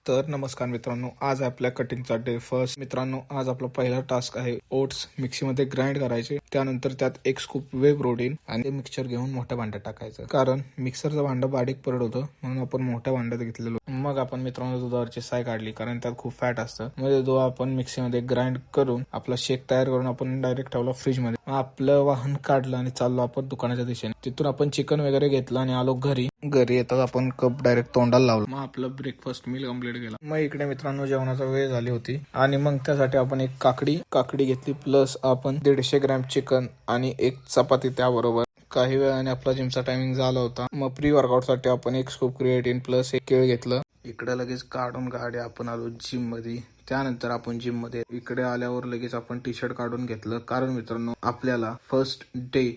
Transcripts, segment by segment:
तर नमस्कार मित्रांनो, आज आपल्या कटिंगचा डे फर्स्ट. मित्रांनो, आज आपला पहिला टास्क आहे ओट्स मिक्सीमध्ये ग्राइंड करायचे. त्यानंतर त्यात एक स्कूप वे प्रोटीन आणि ते मिक्सचर घेऊन मोठ्या भांड्यात टाकायचं, कारण मिक्सरचं भांडं बारीक पडत होतं म्हणून आपण मोठ्या भांड्यात घेतलेलो. मग आपण मित्रांनो दुधावरची साय काढली, कारण त्यात खूप फॅट असतं. म्हणजे जो आपण मिक्सीमध्ये ग्राइंड करून आपला शेक तयार करून आपण डायरेक्ट ठेवला फ्रीजमध्ये. मग आपलं वाहन काढलं आणि चाललो आपण दुकानाच्या दिशेने. तिथून आपण चिकन वगैरे घेतलं आणि आलो घरी. येतात आपण कप डायरेक्ट तोंडाला लावला. मग आपलं ब्रेकफास्ट मील कम्प्लीट केला. मग इकडे मित्रांनो जेवणाचा वेळ झाली होती आणि मग त्यासाठी आपण एक काकडी घेतली, प्लस आपण 150 ग्रॅम चिकन आणि एक चपाती त्याबरोबर. काही वेळाने आपला जिमचा टायमिंग झाला होता. मग प्री वर्कआउट साठी आपण एक स्कूप क्रिएटिन प्लस एक केळ घेतलं. इकडे लगेच काढून गाडी आपण आलो जिम मध्ये. त्यानंतर आपण जिम मध्ये इकडे आल्यावर लगेच आपण टी शर्ट काढून घेतलं, कारण मित्रांनो आपल्याला फर्स्ट डे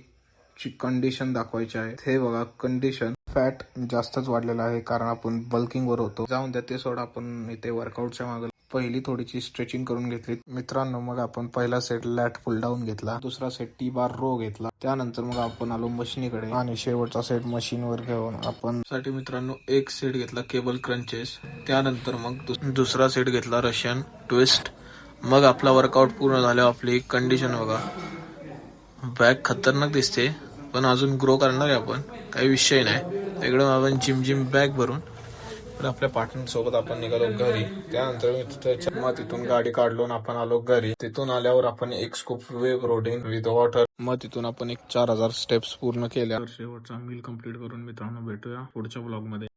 ची कंडिशन दाखवायची आहे. हे बघा, कंडिशन फॅट जास्तच वाढलेला आहे, कारण आपण बल्किंग वर होतो. जाऊन द्या ते सोडा. आपण इथे वर्कआउटच्या मागे पहिली थोडीशी स्ट्रेचिंग करून घेतली मित्रांनो. मग आपण पहिला सेट लॅट पुल डाऊन घेतला, दुसरा सेट टी बार रो घेतला. त्यानंतर मग आपण आलो मशीनीकडे आणि शेवटचा सेट मशीनवर घेऊन आपण साठी मित्रांनो एक सेट घेतला केबल क्रंचेस. त्यानंतर मग दुसरा सेट घेतला रशियन ट्विस्ट. मग आपला वर्कआउट पूर्ण झाल्यावर आपली कंडिशन बघा. बॅग खतरनाक दिसते, पण अजून ग्रो करणार आहे आपण, काही विषय नाही. इकडे आपण जिम बॅग भरून तर आपल्या पार्टनर सोबत आपण निघालो घरी. त्यानंतर मग तिथून गाडी काढलो आणि आपण आलो घरी. तिथून आल्यावर आपण एक scoop whey protein with water. मग तिथून आपण एक 4000 स्टेप्स पूर्ण केल्या. शेवटचा मील कम्प्लीट करून मित्रांनो भेटूया पुढच्या ब्लॉग मध्ये.